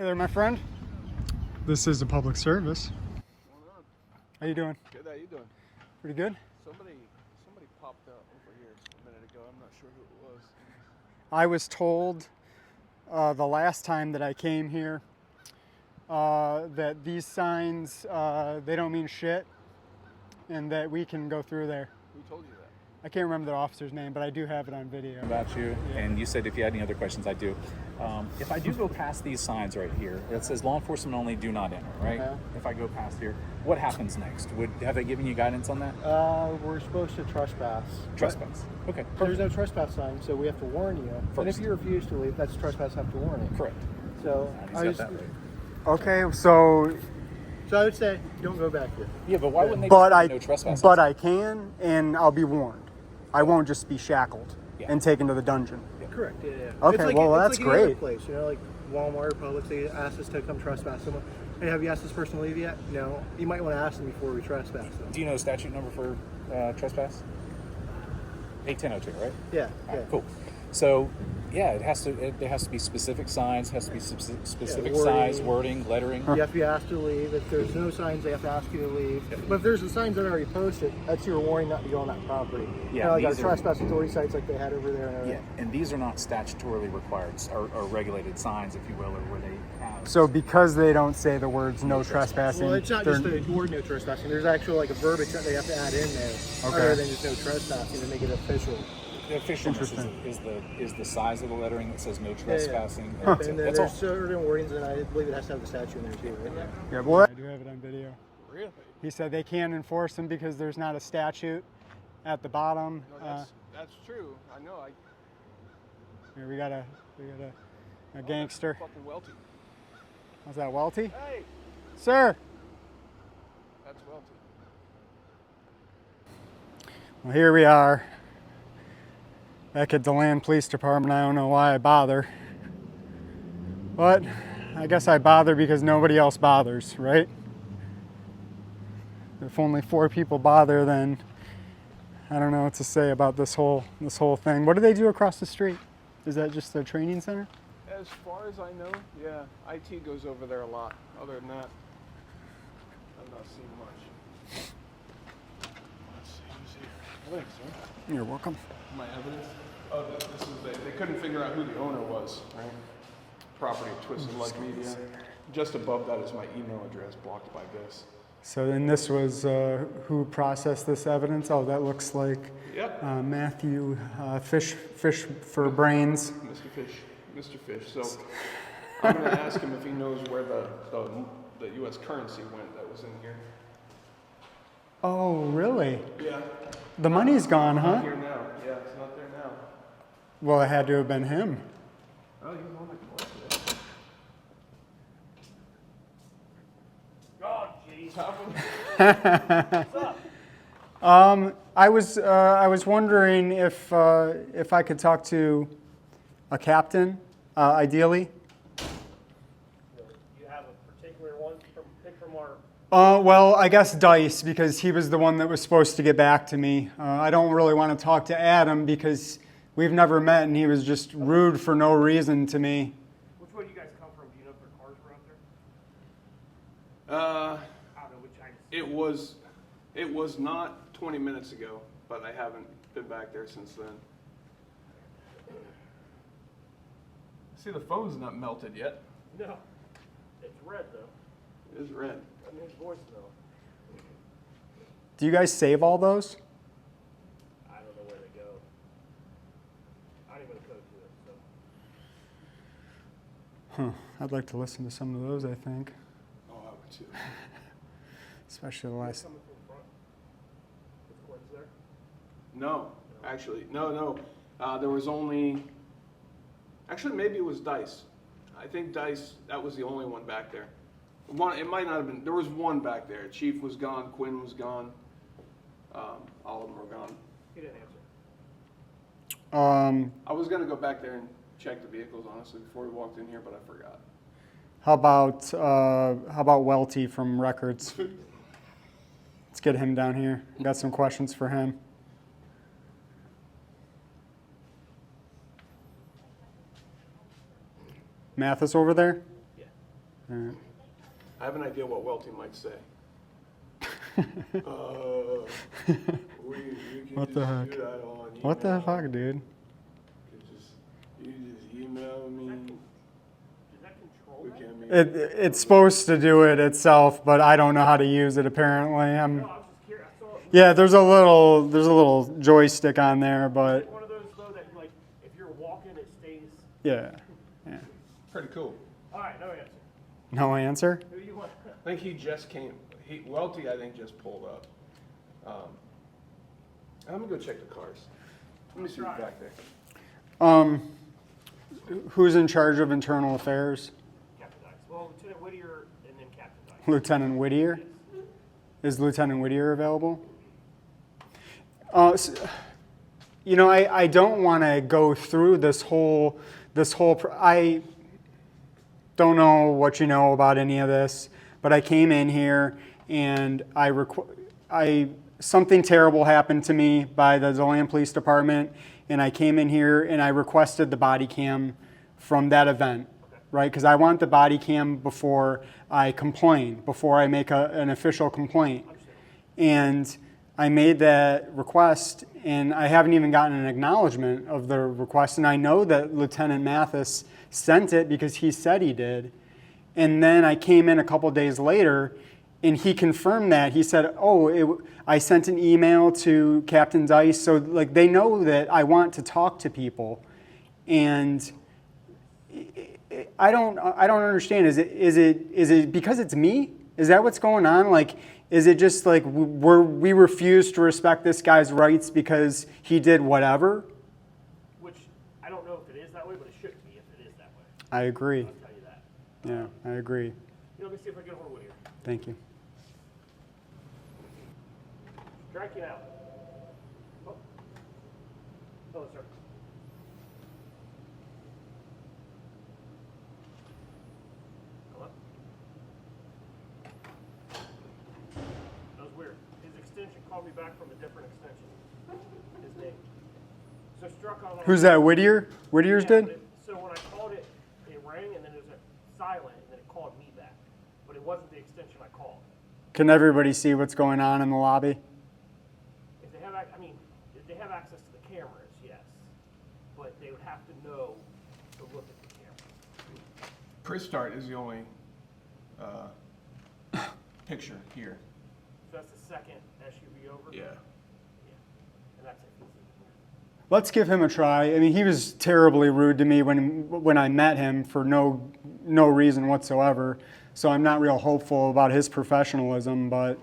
Hey there, my friend. This is a public service. What's going on? How you doing? Good, how you doing? Pretty good. Somebody popped up over here a minute ago. I'm not sure who it was. I was told the last time that I came here that these signs, they don't mean shit and that we can go through there. Who told you that? I can't remember the officer's name, but I do have it on video. About you, and you said if you had any other questions, I do. If I do go past these signs right here, it says law enforcement only, do not enter, right? Okay. If I go past here, what happens next? Have they given you guidance on that? We're supposed to trespass. Trespass. Okay. There's no trespass sign, so we have to warn you. And First. if you refuse to leave, that's trespass after warning. Correct. So He's I got just, that right. Okay, so I would say don't go back here. Yeah, but why wouldn't they but just I no trespassing? but I can, and I'll be warned. I won't just be shackled and taken to the dungeon. Correct. Yeah. Okay, It's like, well, it's that's like any other great. place, you know, like Walmart, Publix. They ask us to come trespass someone. Hey, have you asked this person to leave yet? No. You might want to ask them before we trespass them. Do you know the statute number for trespass? 81002, right? Yeah. All Yeah. right, cool. So, yeah, there has to be specific signs, has to be specific wording. size, wording, lettering. You have to be asked to leave. If there's no signs, they have to ask you to leave. But if there's the signs that are already posted, that's your warning not to go on that property. Yeah, You know, like our these are- trespass authority sites like they had over there. And Yeah, everything. and these are not statutorily required or regulated signs, if you will, or where they have. So because they don't say the words no trespassing, Well, it's not they're- just the word no trespassing. There's actually like a verbiage that they have to add in there, other than just no trespassing to make it official. The officialness is the size of the lettering that says no trespassing. And then That's there's all. certain wordings, and I believe it has to have the statute in there too. Right? yeah, well, I do have it on video. Really? He said they can't enforce them because there's not a statute at the bottom. No, that's true. I know. Here we got a gangster. Fucking Welty. Was that Welty? Hey, Sir. that's Welty. Well, here we are. Back at Deland Police Department. I don't know why I bother. But I guess I bother because nobody else bothers, right? If only 4 people bother, then I don't know what to say about this whole thing. What do they do across the street? Is that just a training center? As far as I know, yeah, IT goes over there a lot. Other than that, I've not seen much. Let's see who's here. Thanks, sir. You're welcome. My evidence. Oh, this is they couldn't figure out who the owner was, right? Property of Twisted Lug Media. Just above that is my email address, blocked by this. So then this was who processed this evidence? Oh, that looks like Yep. Matthew Fish for Brains. Mr. Fish. So I'm going to ask him if he knows where the U.S. currency went that was in here. Oh, really? Yeah. The money's gone, Not huh? here now. Yeah, it's not there now. Well, it had to have been him. Oh, he was on the court today. God, jeez. What's up? I was wondering if I could talk to a captain, ideally. You have a particular one pick from our. Well, I guess Dice, because he was the one that was supposed to get back to me. I don't really want to talk to Adam because we've never met and he was just rude for no reason to me. Which way do you guys come from? Do you know if their cars were out there? I don't know which I. It was not 20 minutes ago, but I haven't been back there since then. See, the phone's not melted yet. No, it's red though. It is red. I mean, his voicemail. Do you guys save all those? I don't know where they go. I don't even code to it. So. I'd like to listen to some of those, I think. Oh, I would too. Especially the last. Coming from front. Is Quinn's there? No, actually, no. There was only. Actually, maybe it was Dice. I think Dice. That was the only one back there. One. It might not have been. There was one back there. Chief was gone. Quinn was gone. All of them were gone. He didn't answer. I was gonna go back there and check the vehicles honestly before we walked in here, but I forgot. How about Welty from Records? Let's get him down here. Got some questions for him. Mathis over there? Yeah. Alright. I have an idea what Welty might say. What the heck? What the fuck, dude? You just email me. Does that control that? It's supposed to do it itself, but I don't know how to use it apparently. No, I was just curious. I saw it. Yeah, there's a little joystick on there, but One of those though that like if you're walking it stays. yeah. Pretty cool. All right, no answer. No answer? Who you want? I think he just came. Welty, I think, just pulled up. I'm gonna go check the cars. Let me see what's back there. Who's in charge of internal affairs? Captain Dice. Well, Lieutenant Whittier and then Captain Dice. Lieutenant Whittier? Is Lieutenant Whittier available? You know, I don't want to go through this whole. I don't know what you know about any of this, but I came in here and something terrible happened to me by the Deland Police Department, and I came in here and I requested the body cam from that event, right? Because I want the body cam before I complain, before I make an official complaint. And I made that request, and I haven't even gotten an acknowledgement of the request. And I know that Lieutenant Mathis sent it because he said he did. And then I came in a couple days later, and he confirmed that. He said, I sent an email to Captain Dice. So like they know that I want to talk to people. And I don't understand. Is it because it's me? Is that what's going on? Like, is it just like we refuse to respect this guy's rights because he did whatever? Which I don't know if it is that way, but it should be if it is that way. I agree. I'll tell you that. Yeah, I agree. Let me see if I can get a hold of Whittier. Thank you. Striking out. Oh. Hello, sir. Hello? That was weird. His extension called me back from a different extension. His name. So struck on. Who's that, Whittier? Whittier's Yeah, did? so when I called it, it rang and then it was silent and then it called me back. But it wasn't the extension I called. Can everybody see what's going on in the lobby? If they have access to the cameras, yes. But they would have to know to look at the camera. Kristhard is the only picture here. So that's the second SUV over? Yeah. And that's it. Let's give him a try. I mean, he was terribly rude to me when I met him for no reason whatsoever. So I'm not real hopeful about his professionalism, but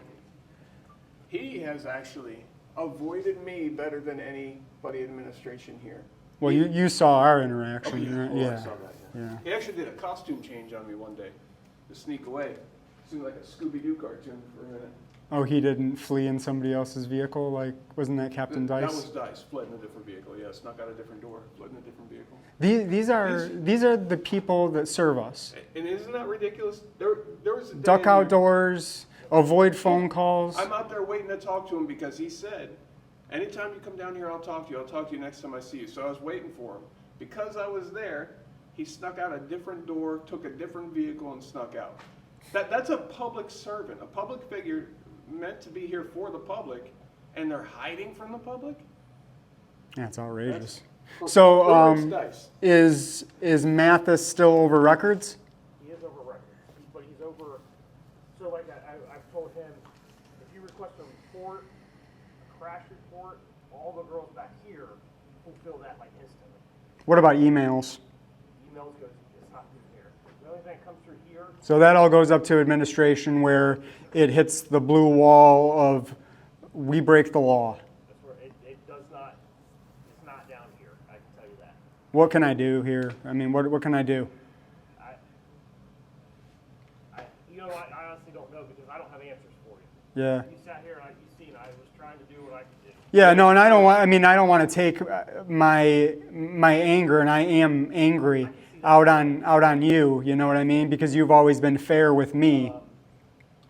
He has actually avoided me better than anybody administration here. well, you saw our interaction, right? Oh, I saw that, Yeah. He actually did a costume change on me one day to sneak away. Seemed like a Scooby-Doo cartoon for a minute. Oh, he didn't flee in somebody else's vehicle? Like, wasn't that Captain That Dice? was Dice, fled in a different vehicle. Yeah, snuck out a different door, fled in a different vehicle. These are the people that serve us. And isn't that ridiculous? There was a day Duck in there- outdoors, avoid phone calls. I'm out there waiting to talk to him because he said, anytime you come down here, I'll talk to you. I'll talk to you next time I see you. So I was waiting for him. Because I was there, he snuck out a different door, took a different vehicle, and snuck out. That's a public servant, a public figure meant to be here for the public, and they're hiding from the public? That's outrageous. That's- So, Dice. is Mathis still over records? He is over record, but he's over, so like I've told him, if you request a report, a crash report, all the girls back here fulfill that like instantly. What about emails? Emails goes, it's not through here. The only thing that comes through here, So that all goes up to administration where it hits the blue wall of we break the law. that's where it does not, it's not down here, I can tell you that. What can I do here? I mean, what can I do? I honestly don't know because I don't have answers for you. Yeah. You sat here and you seen I was trying to do what I could do. Yeah, no, and I don't want. I mean, I don't want to take my anger, and I am angry out on you. You know what I mean? Because you've always been fair with me.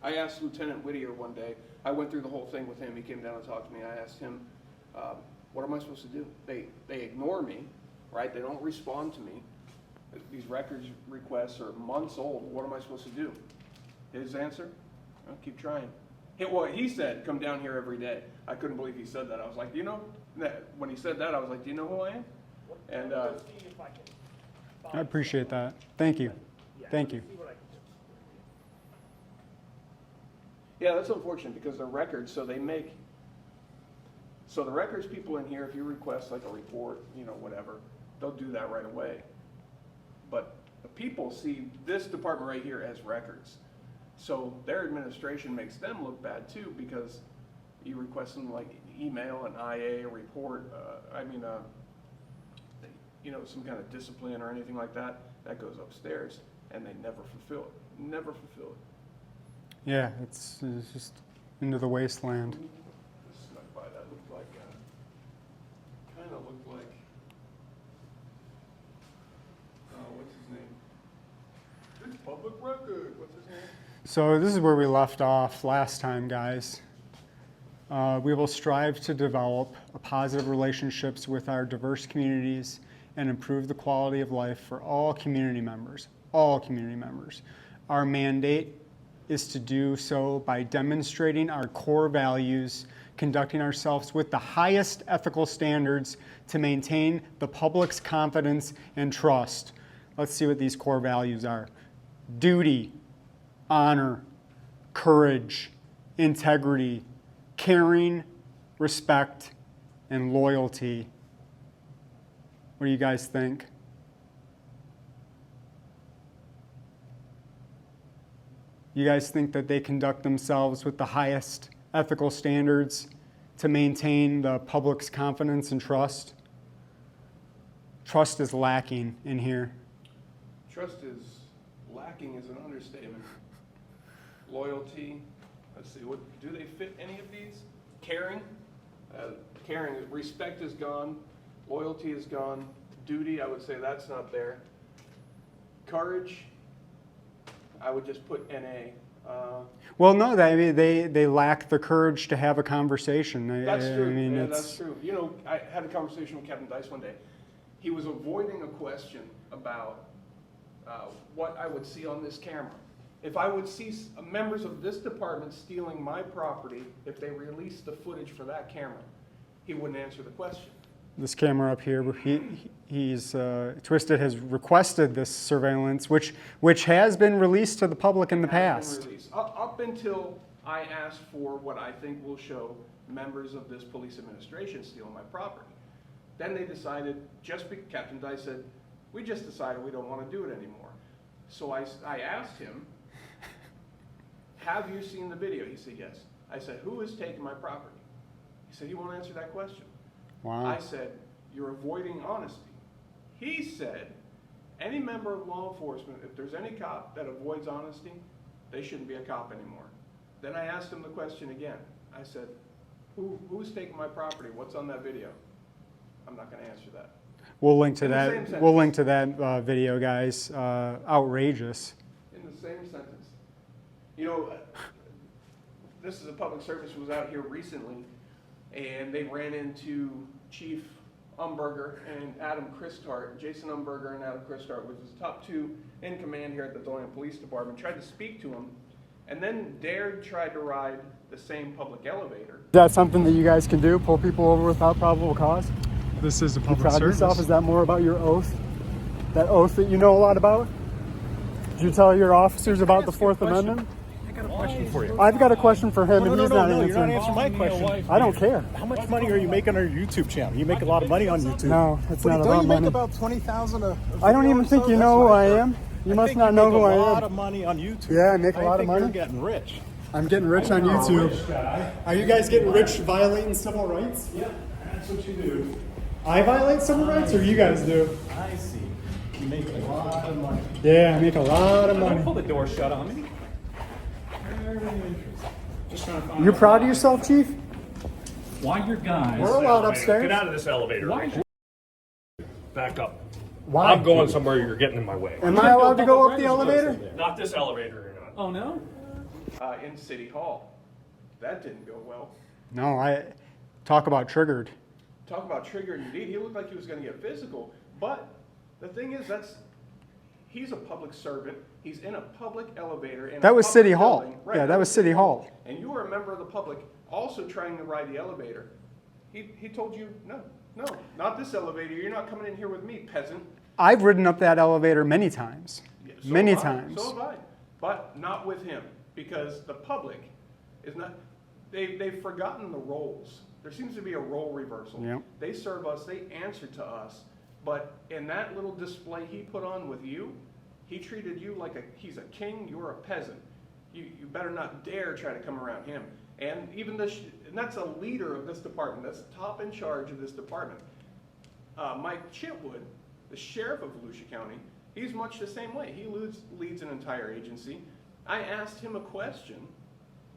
I asked Lieutenant Whittier one day, I went through the whole thing with him, he came down and talked to me, I asked him, what am I supposed to do? They ignore me, right? They don't respond to me. These records requests are months old. What am I supposed to do? His answer? Well, keep trying. Well, he said, come down here every day. I couldn't believe he said that. I was like, you know, when he said that, I was like, do you know who I am? And See if I can I find appreciate someone. that. Thank you. Yeah, Thank you. see what I can do. yeah, that's unfortunate because the records, so the records people in here, if you request like a report, you know, whatever, they'll do that right away. But the people see this department right here as records. So their administration makes them look bad too because you request them like email, an IA, a report, you know, some kind of discipline or anything like that, that goes upstairs and they never fulfill it. Never fulfill it. Yeah, it's just into the wasteland. This snuck by, that looked like, kind of looked like, what's his name? It's public record, what's his name? So this is where we left off last time, guys. We will strive to develop positive relationships with our diverse communities and improve the quality of life for all community members, all community members. Our mandate is to do so by demonstrating our core values, conducting ourselves with the highest ethical standards to maintain the public's confidence and trust. Let's see what these core values are. Duty, honor, courage, integrity, caring, respect, and loyalty. What do you guys think? You guys think that they conduct themselves with the highest ethical standards to maintain the public's confidence and trust? Trust is lacking in here. Trust is lacking is an understatement. Loyalty, let's see, what do they fit any of these? Caring, caring, respect is gone, loyalty is gone, duty, I would say that's not there. Courage, I would just put NA. Well, no, they lack the courage to have a conversation. That's true. I mean, yeah, it's, that's true. You know, I had a conversation with Captain Dice one day. He was avoiding a question about what I would see on this camera. If I would see members of this department stealing my property, if they released the footage for that camera, he wouldn't answer the question. this camera up here, Twisted has requested this surveillance, which has been released to the public in the past. Up until I asked for what I think will show members of this police administration stealing my property. Then they decided, Captain Dice said, we just decided we don't want to do it anymore. So I asked him, have you seen the video? He said, yes. I said, who is taking my property? He said, he won't answer that question. Wow. I said, you're avoiding honesty. He said, any member of law enforcement, if there's any cop that avoids honesty, they shouldn't be a cop anymore. Then I asked him the question again. I said, who's taking my property? What's on that video? I'm not going to answer that. We'll link to In the same that. sentence. We'll link to that video, guys. Outrageous. In the same sentence. You know, this is a public service who was out here recently, and they ran into Chief Umberger and Adam Kristhard. Jason Umberger and Adam Kristhard was his top two in command here at the Deland Police Department. Tried to speak to him, and then dared try to ride the same public elevator. Is that something that you guys can do? Pull people over without probable cause? This is a You public proud of service. yourself? Is that more about your oath? That oath that you know a lot about? Did you tell your officers about the Fourth Amendment? I got a question for you. I've got a question for him, No, and no, he's no, not no, you're answering. not answering my question. I don't care. How much money are you making on your YouTube channel? You make a lot of money on YouTube. No, it's What, not don't about you money. make about 20,000 a I don't video even or think so? you That's know who what I heard. am. You I must think not you know make who I a lot am. of money on YouTube. Yeah, I make a lot of money. You're getting rich. I'm getting rich on YouTube. Are you guys getting rich violating civil rights? Yeah, that's what you do. I violate civil rights, or you guys do? I see. You make a lot of money. Yeah, I make a lot of Don't money. pull the door shut on me. Very interesting. Just trying to find You're out proud of why. yourself, Chief? Why your guys? We're allowed upstairs. Get out of this elevator. Why? Back up. Why? I'm going somewhere. You're getting in my way. Am I allowed to go up the elevator? Not this elevator. You're not. Oh no. In City Hall. That didn't go well. No, I talk about triggered. Talk about triggered indeed. He looked like he was going to get physical. But the thing is, he's a public servant. He's in a public elevator. In That a was public City Hall. building. Yeah, that was City Hall. And you were a member of the public also trying to ride the elevator. He told you, no, not this elevator. You're not coming in here with me, peasant. I've ridden up that elevator many times. Yeah, so Many have I, times. So have I. But not with him, because the public is not, they've forgotten the roles. There seems to be a role reversal. Yep. They serve us, they answer to us, but in that little display he put on with you, he treated you like he's a king, you're a peasant. You better not dare try to come around him. And even and that's a leader of this department, that's top in charge of this department. Mike Chitwood, the sheriff of Volusia County, he's much the same way. He leads an entire agency. I asked him a question.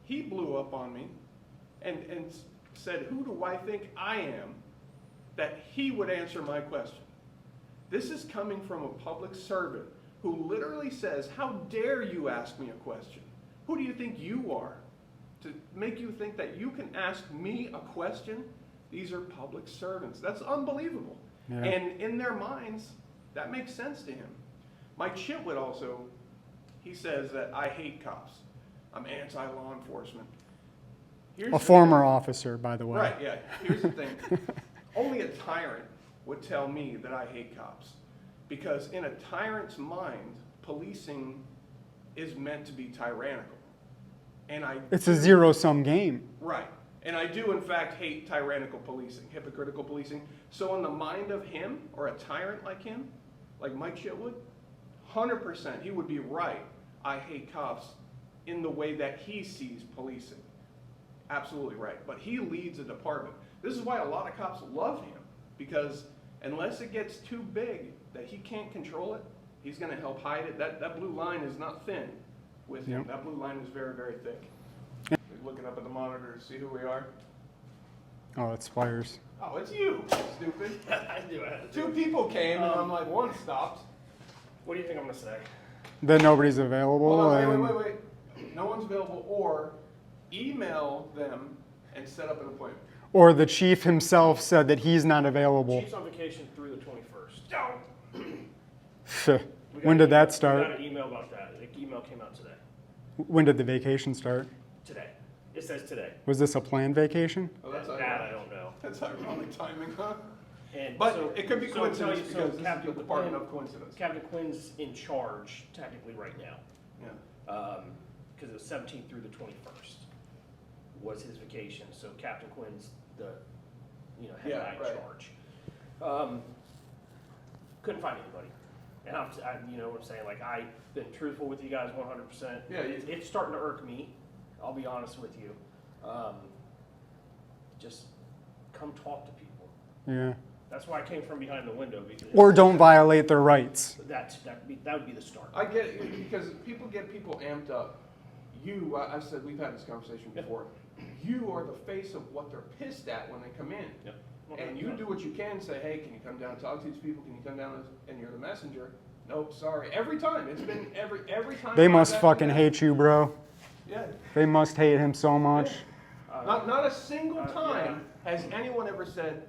He blew up on me and said, who do I think I am that he would answer my question? This is coming from a public servant who literally says, how dare you ask me a question? Who do you think you are to make you think that you can ask me a question? These are public servants. That's unbelievable. Yeah. And in their minds, that makes sense to him. Mike Chitwood also, he says that I hate cops. I'm anti-law enforcement. Here's A former officer, by the way. Right, yeah. Here's the thing. Only a tyrant would tell me that I hate cops. Because in a tyrant's mind, policing is meant to be tyrannical. And It's a zero-sum game. Right. And I do, in fact, hate tyrannical policing, hypocritical policing. So in the mind of him, or a tyrant like him, like Mike Chitwood, 100% he would be right. I hate cops in the way that he sees policing. Absolutely right. But he leads a department. This is why a lot of cops love him. Because unless it gets too big that he can't control it, he's going to help hide it. That blue line is not thin with him. Yep. That blue line is very, very thick. Looking up at the monitor to see who we are. Oh, it's Flyers. Oh, it's you, stupid. I knew I had to do Two it. people came, and I'm like, one stopped. What do you think I'm gonna say? Then nobody's available. Hold on, and wait. No one's available, or email them and set up an appointment. Or the chief himself said that he's not available. Chief's on vacation through the 21st. We got When an did email- that We start? got an email about that. The email came out today. When did the vacation start? Today. It says today. Was this a planned vacation? Oh, that's That ironic. I don't know. That's ironic timing, huh? And But so- it could be so coincidence tell you- because this is Captain the department Quinn- of coincidence. Captain Quinn's in charge technically right now. Yeah. Because it was 17th through the 21st was his vacation. So Captain Quinn's the head Yeah, guy in right. charge. Couldn't find anybody. And you know what I'm saying? Like, I've been truthful with you guys 100%. Yeah, It's starting to irk me. I'll be honest with you. Just come talk to people. Yeah. That's why I came from behind the window. Because Or don't violate their rights. that would be the start. I get it, because people get people amped up. I've said, we've had this conversation before. You are the face of what they're pissed at when they come in. Yep. And you do what you can, say, hey, can you come down and talk to these people? Can you come down and you're the messenger? Nope, sorry. Every time. It's been every time. They I've must had fucking that. hate you, bro. Yeah. They must hate him so much. Not a single time has anyone ever said,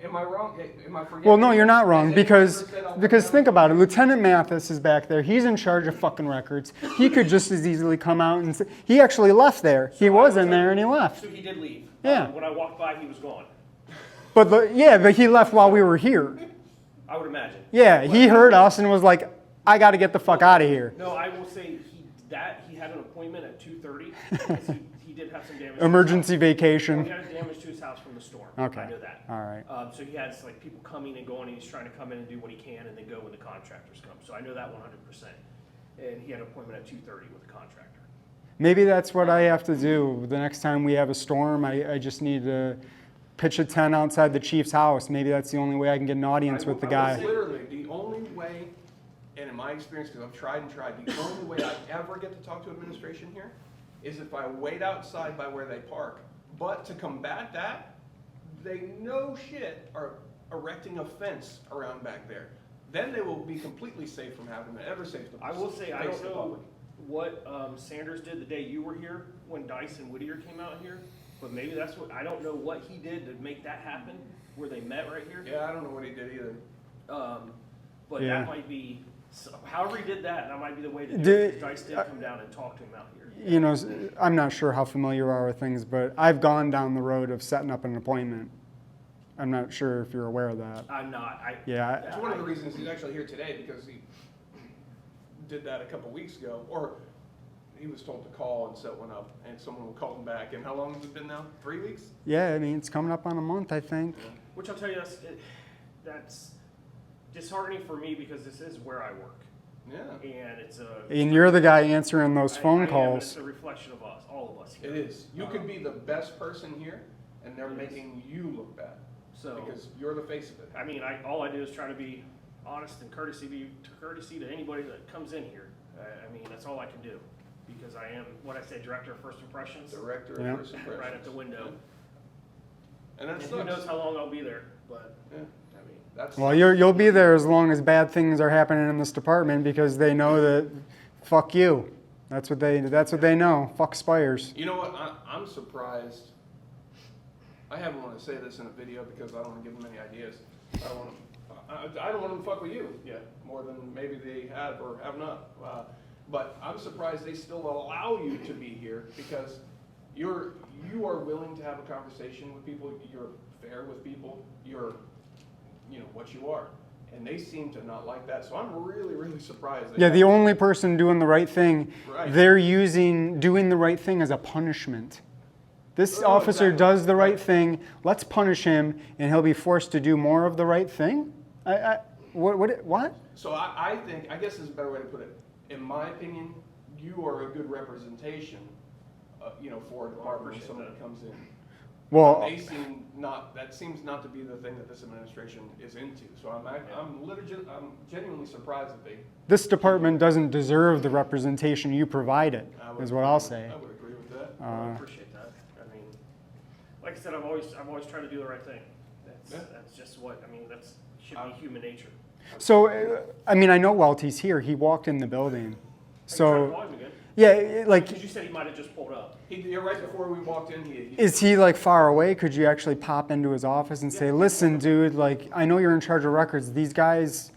am I wrong? Am I forgetting? Well, no, you're not wrong, Has anyone because ever said, "I'll come because down"? think about it. Lieutenant Mathis is back there. He's in charge of fucking records. He could just as easily come out and say, he actually left there. He was in there and he left. So he did leave. Yeah. When I walked by, he was gone. But but he left while we were here. I would imagine. Yeah, he heard us and was like, I got to get the fuck out of here. No, I will say he had an appointment at 2:30 because he did have some damage. Emergency He vacation. had damage to his house from the storm. Okay. I know that. All right. So he has like people coming and going, and he's trying to come in and do what he can, and then go when the contractors come. So I know that 100%. And he had an appointment at 2:30 with the contractor. Maybe that's what I have to do. The next time we have a storm, I just need to pitch a tent outside the chief's house. Maybe that's the only way I can get an audience with the guy. Literally, the only way, and in my experience, because I've tried and tried, the only way I ever get to talk to administration here is if I wait outside by where they park. But to combat that, they no shit are erecting a fence around back there. Then they will be completely safe from having to ever safe to I will say, I face don't the know public. what Sanders did the day you were here when Dice and Whittier came out here, but maybe that's what, I don't know what he did to make that happen, where they met right here. Yeah, I don't know what he did either. But Yeah. that might be So, however he did that, that might be the way to do Did- it. Dice did come down and talk to him out here. You know, I'm not sure how familiar you are with things, but I've gone down the road of setting up an appointment. I'm not sure if you're aware of that. I'm not. Yeah, It's one of the reasons he's actually here today, because he did that a couple weeks ago, or he was told to call and set one up, and someone will call him back. And how long has it been now? 3 weeks? yeah. I mean, it's coming up on a month, I think. Which I'll tell you, that's disheartening for me because this is where I work. Yeah. And it's a... And you're the guy answering those I phone am, calls. It's a reflection of us, all of us here. It is. You could be the best person here, and they're making you look bad. So, Because you're the face of it. I mean, all I do is try to be honest and courtesy to anybody that comes in here. I mean, that's all I can do. Because I am, what I say, director of first impressions. Director Yeah. of First Impressions. Right at the window. And that And sucks. who knows how long I'll be there, but, Yeah. I mean... That's Well, you'll be there as long as bad things are happening in this department because they know that, fuck you. That's what they know. Fuck Spires. You know what? I'm surprised. I haven't want to say this in a video because I don't want to give them any ideas. I don't want them to fuck with you. Yeah, more than maybe they have or have not. But I'm surprised they still allow you to be here because you are willing to have a conversation with people. You're fair with people. You're, what you are. And they seem to not like that. So I'm really, really surprised. Yeah, the only person doing the right thing, Right. they're using doing the right thing as a punishment. This Oh, officer exactly. does the right Right. thing. Let's punish him, and he'll be forced to do more of the right thing. What? So I think, I guess is a better way to put it. In my opinion, you are a good representation, for a department when appreciate someone that. comes in. Well, That seems not to be the thing that this administration is into. So I'm genuinely surprised that they. this department doesn't deserve the representation you provide it, is what I'll say. I would agree with that. I appreciate that. I mean, like I said, I've always tried to do the right thing. That's just that should be human nature. So, I mean, I know Welty's here. He walked in the building. I can try to So, call him again. yeah, like, Because you said he might have just pulled up. Right before we walked in, he is he like far away? Could you actually pop into his office and say, listen, dude, like, I know you're in charge of records. These guys,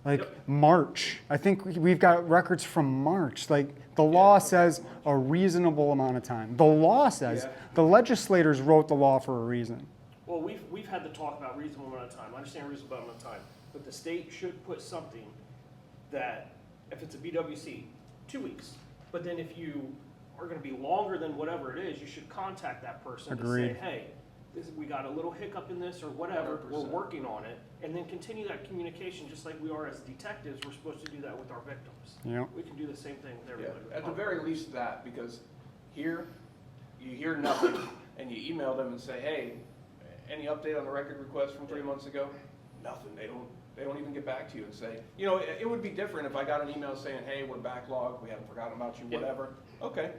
like, March. I think we've got records from March. Like, the law says a reasonable amount of time. The law says, the legislators wrote the law for a reason. Well, we've had to talk about reasonable amount of time. I understand reasonable amount of time, but the state should put something that, if it's a BWC, 2 weeks. But then if you are going to be longer than whatever it is, you should contact that person Agreed. to say, hey, we got a little hiccup in this or whatever. 100%. We're working on it, and then continue that communication just like we are as detectives. We're supposed to do that with our victims. Yep. We can do the same thing with Yeah, everybody. at the very least that, because here, you hear nothing, and you email them and say, hey, any update on the record request from 3 months ago? Nothing. They don't even get back to you and say, it would be different if I got an email saying, hey, we're backlogged, we haven't forgotten about you, Yeah. whatever. Okay,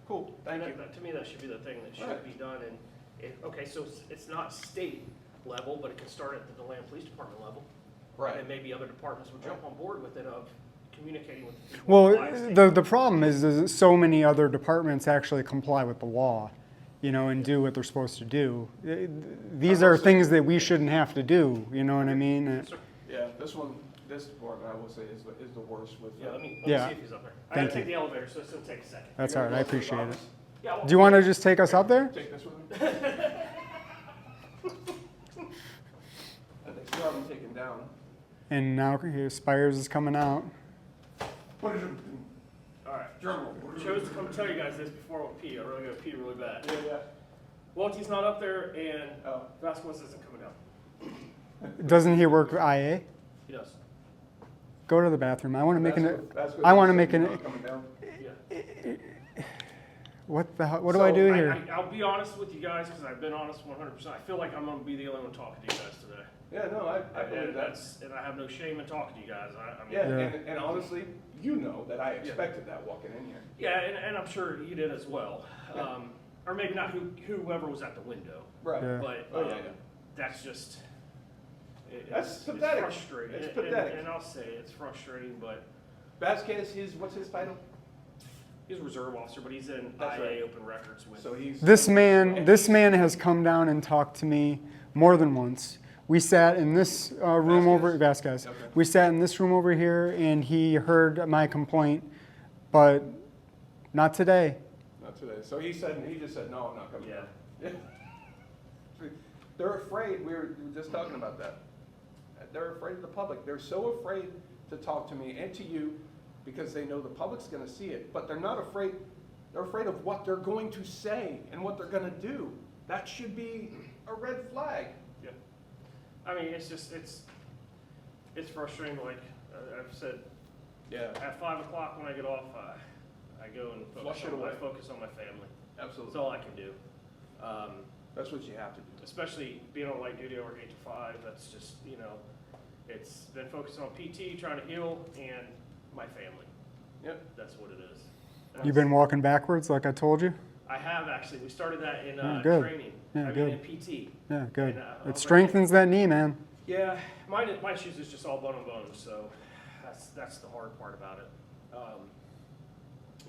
cool, thank you. To me, that should be the thing that should Right. be done. And okay, so it's not state level, but it can start at the Deland Police Department level. Right. And maybe other departments would jump on board with it of communicating with people. Well, via state. the problem is that so many other departments actually comply with the law, and do what they're supposed to do. These are things that we shouldn't have to do, you know what I mean? Yeah, this department, I will say, is the worst with. Yeah, let me Yeah. see if he's up there. I Thank gotta take you. the elevator, so it's gonna take a second. That's all right, I appreciate it. Yeah, well, Do you want to just take us up there? Take this with me. And they still haven't taken down. And now Spires is coming out. What is it? all right. Drum roll. Chose to come tell you guys this before I went pee. I really gotta pee really bad. Yeah. Welty's not up there, and Oh. Vazquezl isn't coming down. Doesn't he work IA? He does. Go to the bathroom. I want to make an. That's what I you want to said, make you're an. not coming down. Yeah. What the hell? What do I do here? I'll be honest with you guys because I've been honest 100%. I feel like I'm gonna be the only one talking to you guys today. Yeah, no, I believe And that. and I have no shame in talking to you guys. I mean, Yeah, Yeah. and honestly, you know that I expected that walking in here. yeah, and I'm sure you did as well. Or maybe not whoever was at the window, Right. Yeah. but Oh, yeah. that's just. That's pathetic. It's frustrating. It's And- pathetic. And I'll say it's frustrating, but Vazquezl, what's his title? he's a reserve officer, but he's in That's IA right. open records with. So he's. This man has come down and talked to me more than once We sat in this room over Vazquezl. Okay. We sat in this room over here, and he heard my complaint, but not today. Not today. So he just said, no, I'm not coming. Yeah. They're afraid. We were just talking about that. They're afraid of the public. They're so afraid to talk to me and to you because they know the public's going to see it. But they're not afraid. They're afraid of what they're going to say and what they're going to do. That should be a red flag. Yeah. I mean, it's just, it's frustrating. Like I've said, Yeah. at 5 o'clock when I get off, I go and Flush it away. focus on my family. Absolutely. That's all I can do. That's what you have to do. Especially being on light duty over 8 to 5, that's just, you know, it's been focused on PT, trying to heal, and my family. Yep. That's what it is. You've been walking backwards like I told you? I have actually. We started that in good. training. Yeah, I good. mean, in PT. Yeah, good. And, It strengthens that knee, man. Yeah, my shoes is just all bone and bone, so that's the hard part about it.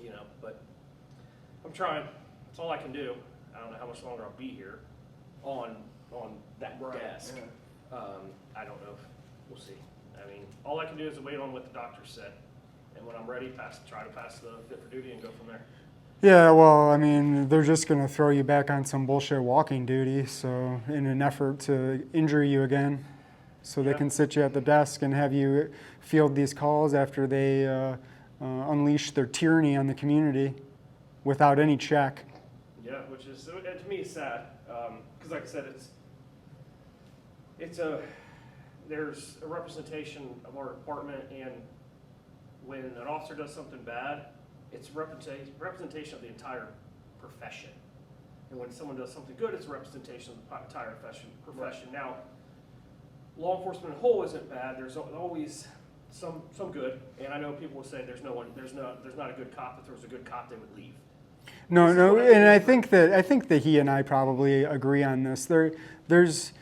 You know, but I'm trying. That's all I can do. I don't know how much longer I'll be here on that desk. Yeah. I don't know. We'll see. I mean, all I can do is wait on what the doctor said, and when I'm ready, try to pass the fit for duty and go from there. Yeah, well, I mean, they're just going to throw you back on some bullshit walking duty, so in an effort to injure you again, so they Yeah. can sit you at the desk and have you field these calls after they unleash their tyranny on the community without any check. Yeah, which is, to me, it's sad, because like I said, there's a representation of our department, and when an officer does something bad, it's representation of the entire profession. And when someone does something good, it's a representation of the entire profession. Now, law enforcement in whole isn't bad. There's always some good, and I know people will say there's not a good cop. If there was a good cop, they would leave. No, and I think that he and I probably agree on this. There's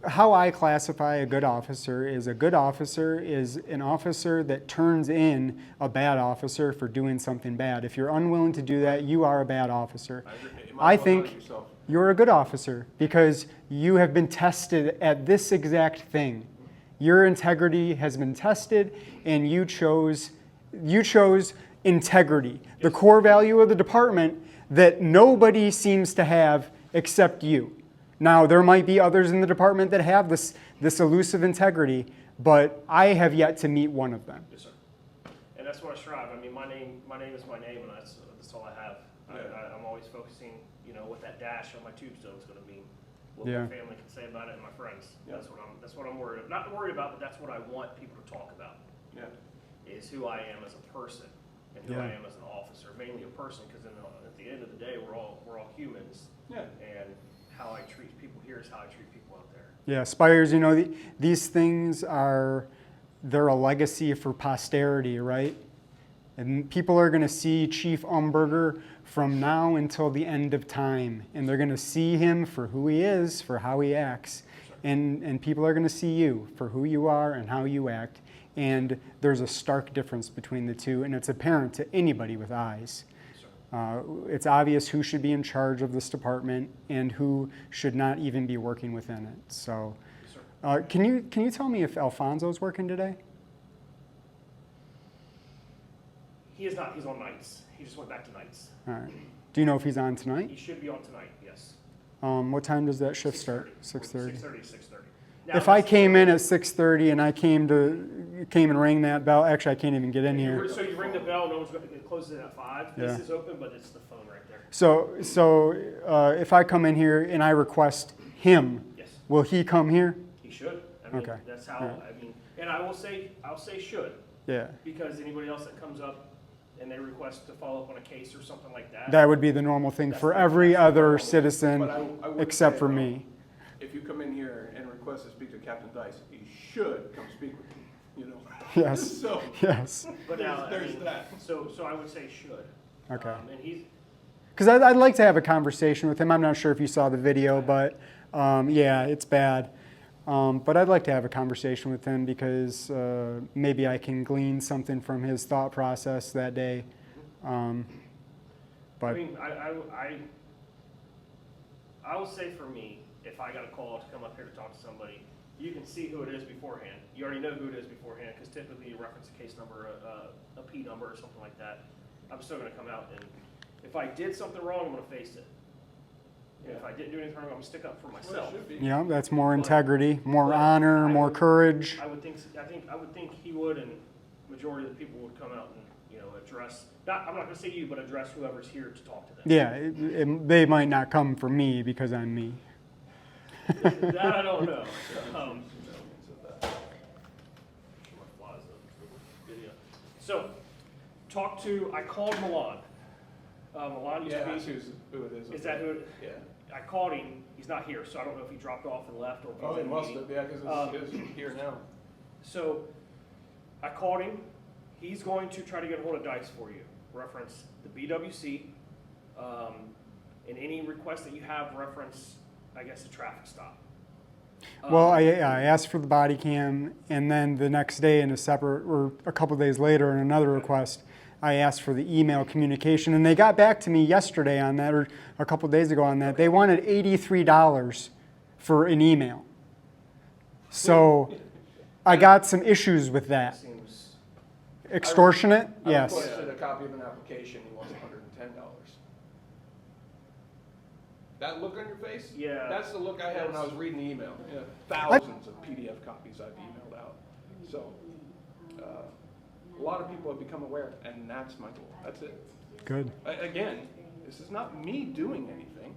how I classify a good officer is an officer that turns in a bad officer for doing something bad. If you're unwilling to do that, you are a bad officer. I think you're a good officer because you have been tested at this exact thing. Your integrity has been tested, and you chose integrity, the core value of the department that nobody seems to have except you. Now, there might be others in the department that have this elusive integrity, but I have yet to meet one of them. Yes, sir. And that's what I strive. I mean, my name is my name, and that's all I have. Yeah. I'm always focusing, you know, what that dash on my tombstone is going to mean. What Yeah. my family can say about it, and my friends. Yeah. That's what I'm worried about. Not worried about, but that's what I want people to talk about. Yeah. Is who I am as a person and who Yeah. I am as an officer. Mainly a person, because at the end of the day, we're all humans. Yeah. And how I treat people here is how I treat people out there. Yeah, Spires, you know, these things they're a legacy for posterity, right? And people are going to see Chief Umberger from now until the end of time. And they're going to see him for who he is, for how he acts. And people are going to see you for who you are and how you act. And there's a stark difference between the two, and it's apparent to anybody with eyes. It's obvious who should be in charge of this department and who should not even be working within it. So, can you tell me if Alfonso's working today? He is not. He's on nights. He just went back to nights. All right. Do you know if he's on tonight? He should be on tonight. Yes. What time does that shift start? 6:30. 6:30. 6:30 to 6:30. Now, If I came in at 6:30 and I came and rang that bell, actually I can't even get in here. So you ring the bell. No one's going to close it at 5. Yeah. This is open, but it's the phone right there. So if I come in here and I request him, Yes. will he come here? He should. I mean, Okay. That's how. Alright. I mean, and I'll say should, Yeah. because anybody else that comes up and they request to follow up on a case or something like that. That would be the normal thing for every other citizen But I would except say, for though, me. If you come in here and request to speak to Captain Dice, you should come speak with me, you know? Yes. So, Yes. But now, there's that. So I would say should. Okay. And he's. Because I'd like to have a conversation with him. I'm not sure if you saw the video, but yeah, it's bad. But I'd like to have a conversation with him because maybe I can glean something from his thought process that day. I But mean, I will say for me, if I got a call to come up here to talk to somebody, you can see who it is beforehand. You already know who it is beforehand because typically you reference a case number, a P number or something like that. I'm still going to come out and if I did something wrong, I'm going to face it. And if I didn't do anything wrong, I'm going to stick up for myself. Yeah, that's more integrity, more honor, more courage. I would think he would, and majority of the people would come out and address. I'm not going to say you, but address whoever's here to talk to them. Yeah, they might not come for me because I'm me. That I don't know. So, I called Millanj. Millanj used to be. Yeah, who it is. Is that who? Yeah. I called him. He's not here, so I don't know if he dropped off and left or if he's Oh, in it a must meeting. have, yeah, because it's here now. So, I called him. He's going to try to get a hold of DICE for you. Reference the BWC, and any request that you have, reference, I guess, the traffic stop. Well, I asked for the body cam, and then the next day in a separate, or a couple days later in another request, I asked for the email communication, and they got back to me yesterday on that, or a couple days ago on that. They wanted $83 for an email. So I got some issues with that. Seems Extortionate? I Yes. requested a copy of an application, he wants $110. That look on your face? Yeah. That's the look I had when I was reading the email. Yeah, thousands of PDF copies I've emailed out. So, a lot of people have become aware, and that's my goal. That's it. Good. Again, this is not me doing anything.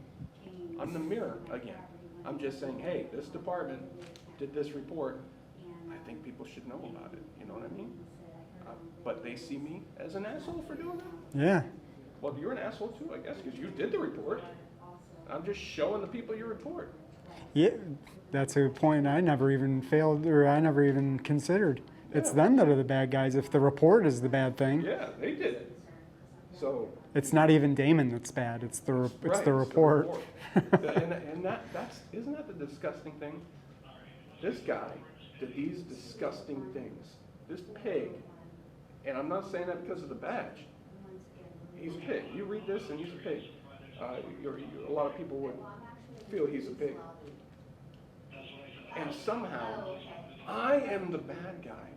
I'm the mirror again. I'm just saying, hey, this department did this report. I think people should know about it. You know what I mean? But they see me as an asshole for doing that? Yeah. Well, you're an asshole too, I guess, because you did the report. I'm just showing the people your report. Yeah, that's a point I never even failed, or I never even considered. It's Yeah. them that are the bad guys if the report is the bad thing. Yeah, they did it. So It's not even Damon that's bad, it's the, right, it's the report. and isn't that the disgusting thing? This guy did these disgusting things. This pig, and I'm not saying that because of the badge. He's a pig. You read this and he's a pig. A lot of people would feel he's a pig. And somehow, I am the bad guy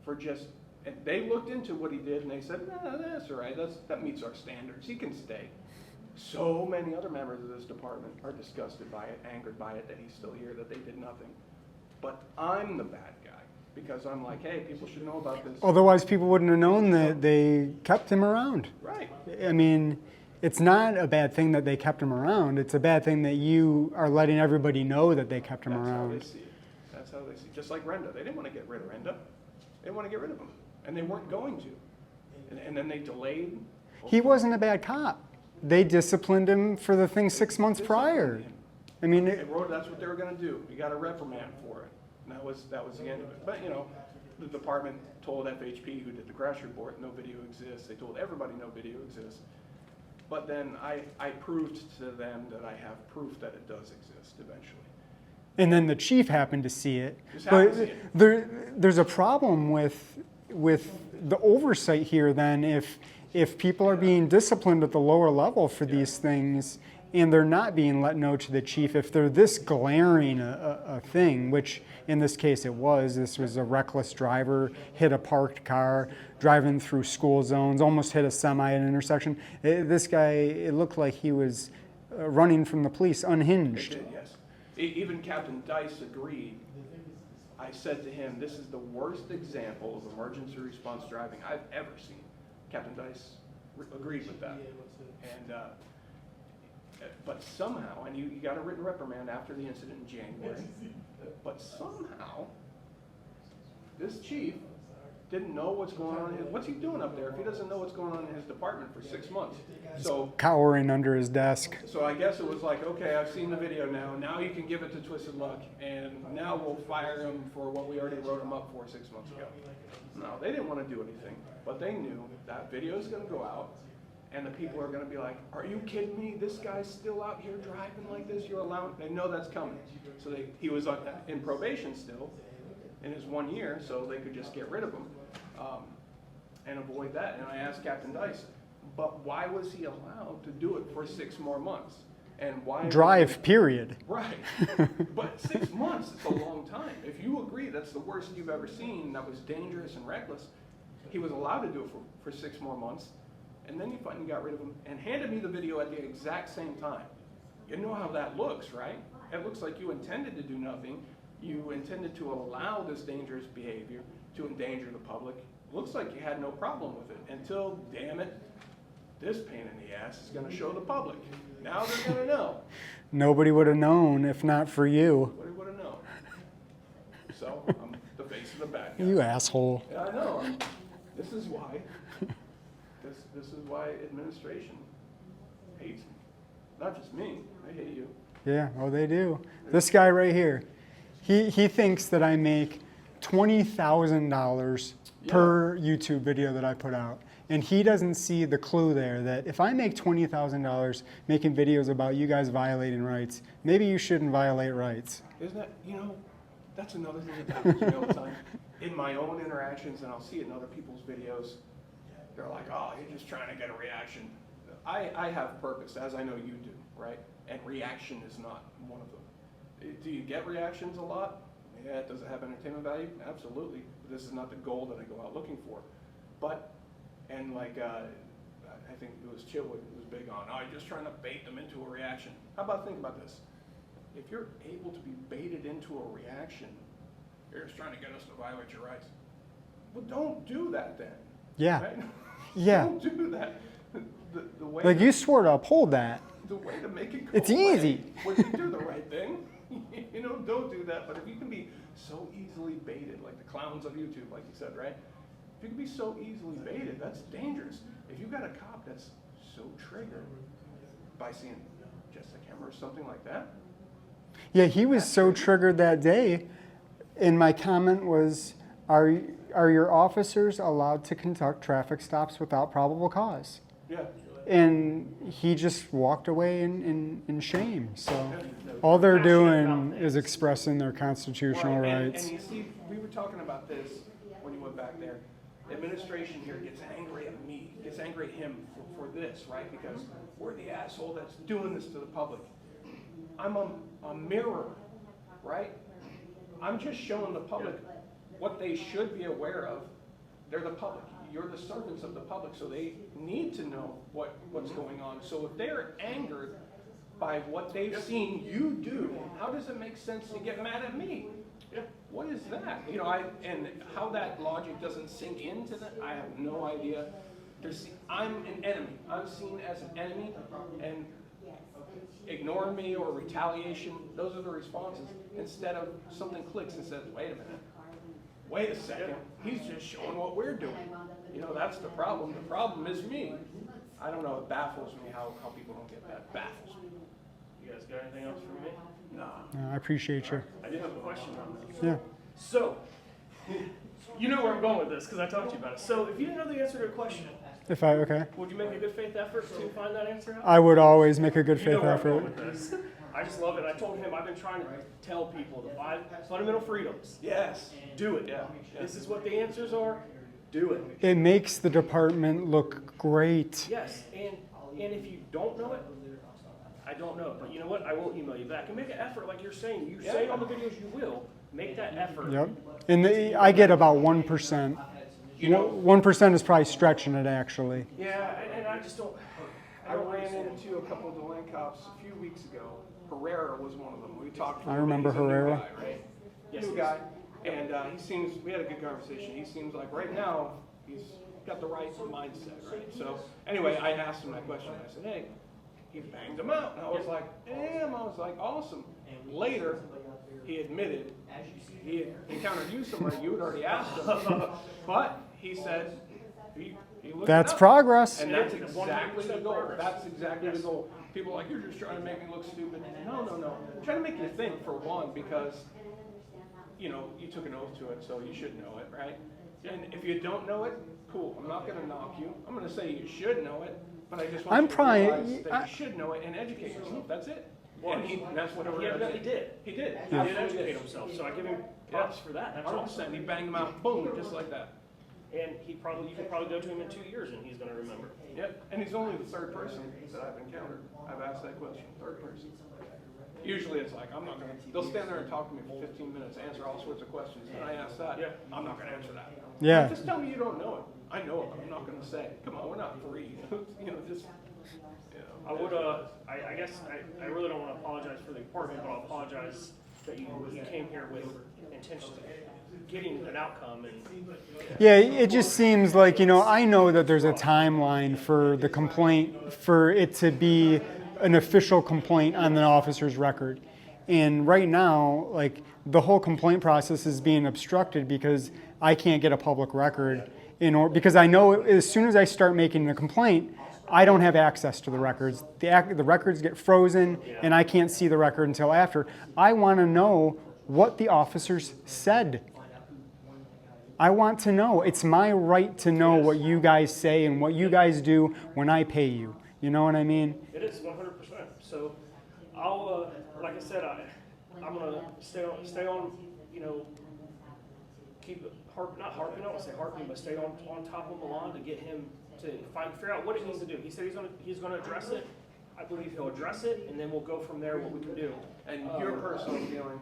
for just, and they looked into what he did and they said, nah, that's all right, that meets our standards, he can stay. So many other members of this department are disgusted by it, angered by it, that he's still here, that they did nothing. But I'm the bad guy, because I'm like, hey, people should know about this. Otherwise, people wouldn't have known that they kept him around. Right. I mean, it's not a bad thing that they kept him around. It's a bad thing that you are letting everybody know that they kept him That's how around. they see it. That's how they see it. Just like Renda. They didn't want to get rid of Renda. They didn't want to get rid of him. And they weren't going to. And then they delayed. He wasn't a bad cop. They disciplined him for the thing 6 months prior. I mean, They wrote that's what they were going to do. You got a reprimand for it. And that was the end of it. But, the department told FHP, who did the crash report, no video exists. They told everybody no video exists. But then I proved to them that I have proof that it does exist eventually. and then the chief happened to see it. Just happened to But see it. there's a problem with the oversight here then if people are being disciplined at the lower level for these things and they're not being let know to the chief, if they're this glaring a thing, which in this case it was, this was a reckless driver, hit a parked car, driving through school zones, almost hit a semi at an intersection. This guy, it looked like he was running from the police unhinged. It did, yes. Even Captain Dice agreed. I said to him, this is the worst example of emergency response driving I've ever seen. Captain Dice agreed with that. And, but somehow, and you got a written reprimand after the incident in January, but somehow, this chief didn't know what's going on. What's he doing up there if he doesn't know what's going on in his department for 6 months? So Cowering under his desk. So I guess it was like, okay, I've seen the video now. Now you can give it to Twisted Luck, and now we'll fire him for what we already wrote him up for 6 months ago. No, they didn't want to do anything, but they knew that video is going to go out, and the people are going to be like, "Are you kidding me? This guy's still out here driving like this? You're allowing?" They know that's coming. So he was in probation still in his 1 year, so they could just get rid of him and avoid that. And I asked Captain Dice, but why was he allowed to do it for 6 more months? And why? Drive, period. Right. But 6 months is a long time. If you agree that's the worst you've ever seen, that was dangerous and reckless, he was allowed to do it for 6 more months, and then you finally got rid of him and handed me the video at the exact same time. You know how that looks, right? It looks like you intended to do nothing. You intended to allow this dangerous behavior to endanger the public. Looks like you had no problem with it until, damn it, this pain in the ass is going to show the public. Now they're going to know. Nobody would have known if not for you. Nobody would have known. So I'm the face of the bad guy. You asshole. Yeah, I know. This is why. This is why administration hates me. Not just me. They hate you. Yeah, oh, they do. This guy right here, he thinks that I make $20,000 per YouTube video that I put out. And he doesn't see the clue there that if I make $20,000 making videos about you guys violating rights, maybe you shouldn't violate rights. Isn't that, that's another thing that happens to me all the time. In my own interactions, and I'll see it in other people's videos, they're like, oh, you're just trying to get a reaction. I have purpose, as I know you do, right? And reaction is not one of them. Do you get reactions a lot? Yeah, does it have entertainment value? Absolutely. But this is not the goal that I go out looking for. But, and like, I think it was Chillwood who was big on, oh, you're just trying to bait them into a reaction. How about think about this? If you're able to be baited into a reaction, you're just trying to get us to violate your rights. Well, don't do that then. Yeah. Right? Yeah. Don't do that. The way Like you swore to uphold that. the way to make it go It's away easy. was to do the right thing. Don't do that. But if you can be so easily baited, like the clowns of YouTube, like you said, right? If you can be so easily baited, that's dangerous. If you got a cop that's so triggered by seeing just a camera or something like that. Yeah, he was so triggered that day. And my comment was, are your officers allowed to conduct traffic stops without probable cause? Yeah. And he just walked away in shame. So all they're doing is expressing their constitutional rights. And you see, we were talking about this when you went back there. The administration here gets angry at me, gets angry at him for this, right? Because we're the asshole that's doing this to the public. I'm a mirror, right? I'm just showing the public what they should be aware of. They're the public. You're the servants of the public, so they need to know what's going on. So if they're angered by what they've seen you do, how does it make sense to get mad at me? What is that? And how that logic doesn't sink into that, I have no idea. I'm an enemy. I'm seen as an enemy, and ignoring me or retaliation, those are the responses. Instead of something clicks and says, wait a minute. Wait a second, he's just showing what we're doing. That's the problem. The problem is me. I don't know, it baffles me how people don't get that. Baffles me. You guys got anything else for me? No. I appreciate you. I do have a question on this. Yeah. So, you know where I'm going with this because I talked to you about it. So, if you didn't know the answer to a question, Okay. would you make a good faith effort to find that answer out? I would always make a good You know faith where I'm going effort. with this. I just love it. I told him I've been trying to tell people the 5 fundamental freedoms. Yes. Do it. Yeah. This is what the answers are. Do it. It makes the department look great. Yes, and if you don't know it, I don't know. But you know what? I will email you back and make an effort, like you're saying. You say on the videos you will make that effort. Yep. And I get about 1%. 1% is probably stretching it, actually. Yeah, and I just don't. I ran into a couple of Deland cops a few weeks ago. Herrera was one of them. We talked. I remember Herrera. Guy, right? Yes, new guy. And we had a good conversation. He seems like right now he's got the right mindset, right? So anyway, I asked him that question. I said, hey, he banged him out. And I was like, damn, I was like, awesome. Later, he admitted he had encountered you somewhere. You had already asked him. But he said, he looked That's it up. progress. And that's exactly the goal. That's exactly the goal. People are like, you're just trying to make me look stupid. No. I'm trying to make you think, for one, because you took an oath to it, so you should know it, right? And if you don't know it, cool. I'm not going to knock you. I'm going to say you should know it, but I just want you to realize that you should know it and educate yourself. That's it. And that's what He evidently did. He did. He did educate himself, so I give him props for that. That's 100%. awesome. He banged him out, boom, just like that. And you can probably go to him in 2 years and he's going to remember. Yep, and he's only the third person that I've encountered. I've asked that question, third person. Usually it's like, I'm not gonna, they'll stand there and talk to me for 15 minutes, answer all sorts of questions, and I ask that, I'm not gonna answer that. Yeah. Just tell me you don't know it. I know it, but I'm not gonna say, come on, we're not 3. You know, just, you know. I would, I guess, I really don't want to apologize for the department, but I'll apologize that you came here with intentions of getting an outcome and. Yeah, it just seems like, you know, I know that there's a timeline for the complaint, for it to be an official complaint on the officer's record. And right now, like, the whole complaint process is being obstructed because I can't get a public record because I know as soon as I start making the complaint, I don't have access to the records. The records get frozen and I can't see the record until after. I want to know what the officers said. I want to know. It's my right to know what you guys say and what you guys do when I pay you. You know what I mean? It is 100%. So I'll, like I said, I'm gonna stay on, you know, keep not harping, I don't want to say harping, but stay on top of Millanj to get him to figure out what it needs to do. He said he's gonna address it. I believe he'll address it, and then we'll go from there what we can do. And your personal feeling,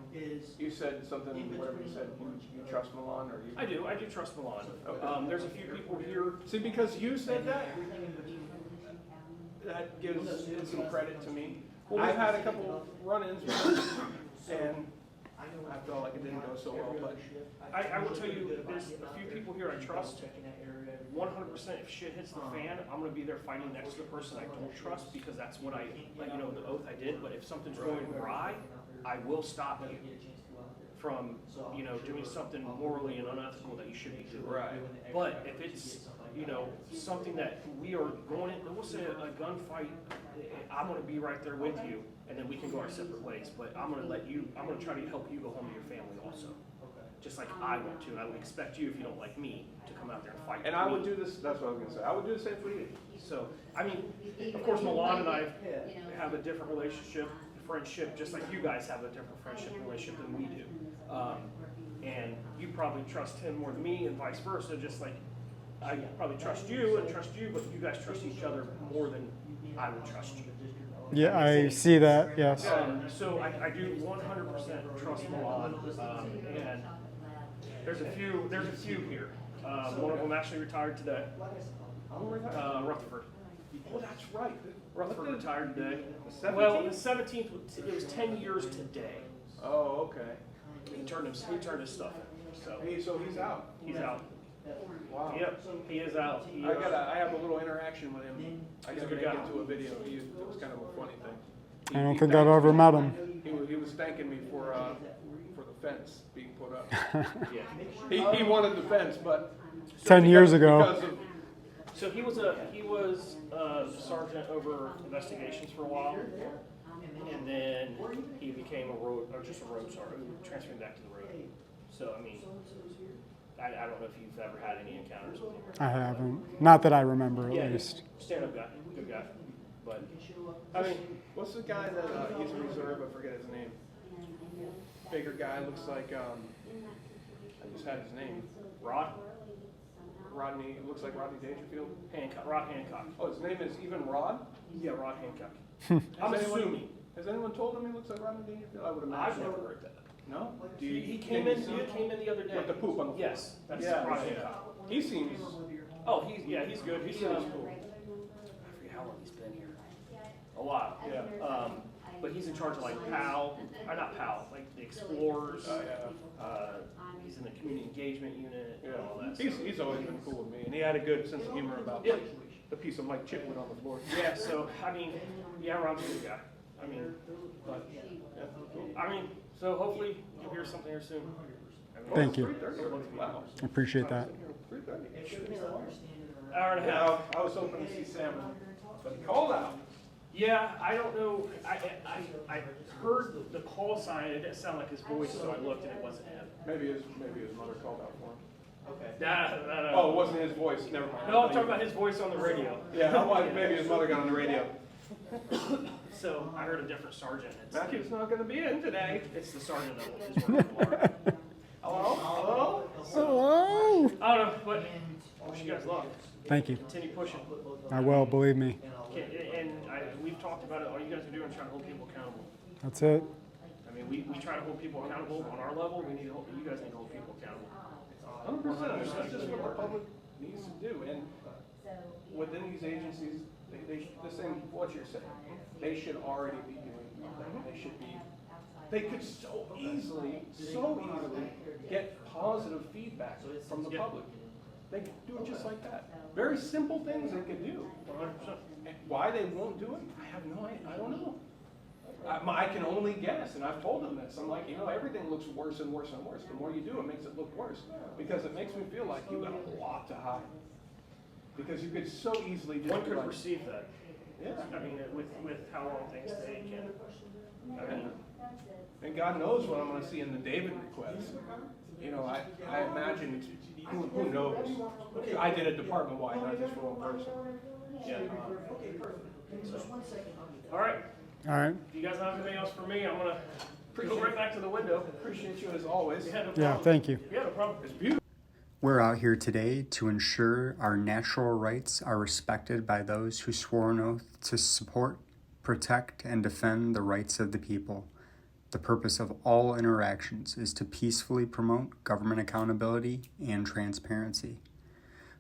you said something, whatever you said, you trust Millanj, or you? I do trust Millanj. Okay. There's a few people here. See, because you said that, that gives some credit to me. I've had a couple run-ins with him, and I felt like it didn't go so well, but. I will tell you, there's a few people here I trust. 100%, if shit hits the fan, I'm going to be there fighting next to the person I don't trust because that's what like, you know, the oath I did. But if something's going awry, I will stop you from, you know, doing something morally and unethical that you should be doing. Right. But if it's, you know, something that we are going in, we'll say a gunfight, I'm going to be right there with you, and then we can go our separate ways. But I'm going to try to help you go home to your family also. Just like I want to, and I would expect you, if you don't like me, to come out there and fight. And I would do this, that's what I was going to say, I would do the same for you. So, I mean, of course, Millanj and I have a different friendship, just like you guys have a different friendship relationship than we do. And you probably trust him more than me, and vice versa, just like I probably trust you, but you guys trust each other more than I would trust you. Yeah, I see that, yes. So I do 100% trust Millanj, and there's a few here. One of them actually retired today. Rutherford. Oh, that's right. Rutherford retired today. The 17th? Well, the 17th, it was 10 years today. Oh, okay. He turned his stuff in. So He's out. he's out. Wow. Yep, he is out. I have a little interaction with him. I He's a gotta good make guy. it to a video. It was kind of a funny thing. I don't think I've ever met him. He was thanking me for the fence being put up. Yeah. He wanted the fence, but 10 years ago. because of, So he was sergeant over investigations for a while, and then he became just a road sergeant, transferring back to the road. So I mean, I don't know if you've ever had any encounters with him. I haven't. Not that I remember, at least. Stand-up guy, good guy. But I mean, what's the guy that he's a reserve? I forget his name. Bigger guy, looks like I just had his name. Rodney, looks like Rodney Dangerfield. Rod Hancock. Oh, his name is even Rod? Yeah, Rod Hancock. I'm assuming. Has anyone told him he looks like Rodney Dangerfield? I would imagine. I've never heard that. No? He came in the other day. With the poop on the floor. Yes, that's Rod Hancock. He seems. Oh, he's good. He's cool. I forget how long he's been here. A while. Yeah. But he's in charge of like like the Explorers. He's in the community engagement unit and all that. He's always been cool with me, and he had a good sense of humor about the piece of Mike Chitwood on the floor. Yeah. So I mean, Rod's a good guy. I mean, but so hopefully you'll hear something here soon. Thank you. 3:30. Wow. I appreciate that. 3:30. Hour and a half. Yeah, I was hoping to see Salmon, but he called out. Yeah, I don't know. I heard the call sign. It didn't sound like his voice, so I looked and it wasn't him. Maybe his mother called out for him. Okay. No. Oh, it wasn't his voice. Never mind. No, I'm talking about his voice on the radio. Yeah, maybe his mother got on the radio. So I heard a different sergeant. Matthew's not going to be in today. It's the sergeant that is working tomorrow. Hello? Hello? I don't know, but Wish you guys luck. Thank you. Continue pushing. I will, believe me. We've talked about it. All you guys are doing is trying to hold people accountable. That's it. I mean, we try to hold people accountable on our level. We need to hold, you guys need to hold people accountable. 100%. That's just what the public needs to do. And within these agencies, they the same what you're saying. They should already be doing that. They should be. They could so easily get positive feedback from the public. They could do it just like that. Very simple things they could do. 100%. And why they won't do it, I have no idea. I don't know. I can only guess, and I've told them this. I'm like, everything looks worse and worse and worse. The more you do, it makes it look worse. Because it makes me feel like you got a lot to hide. Because you could so easily just One be could like, perceive that. yeah. I mean, with how long things take, And God knows what I'm going to see in the David request. I imagine, who knows? I did it department-wide, not just for one person. yeah. All right. All right. If you guys don't have anything else for me, I'm gonna go right back to the window. Appreciate you as always. Yeah, no Yeah, problem. thank you. Yeah, no problem. It's beautiful. We're out here today to ensure our natural rights are respected by those who swore an oath to support, protect, and defend the rights of the people. The purpose of all interactions is to peacefully promote government accountability and transparency.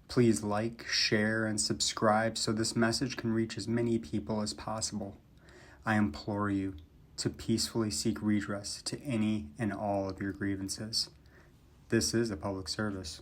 Please like, share, and subscribe so this message can reach as many people as possible. I implore you to peacefully seek redress to any and all of your grievances. This is a public service.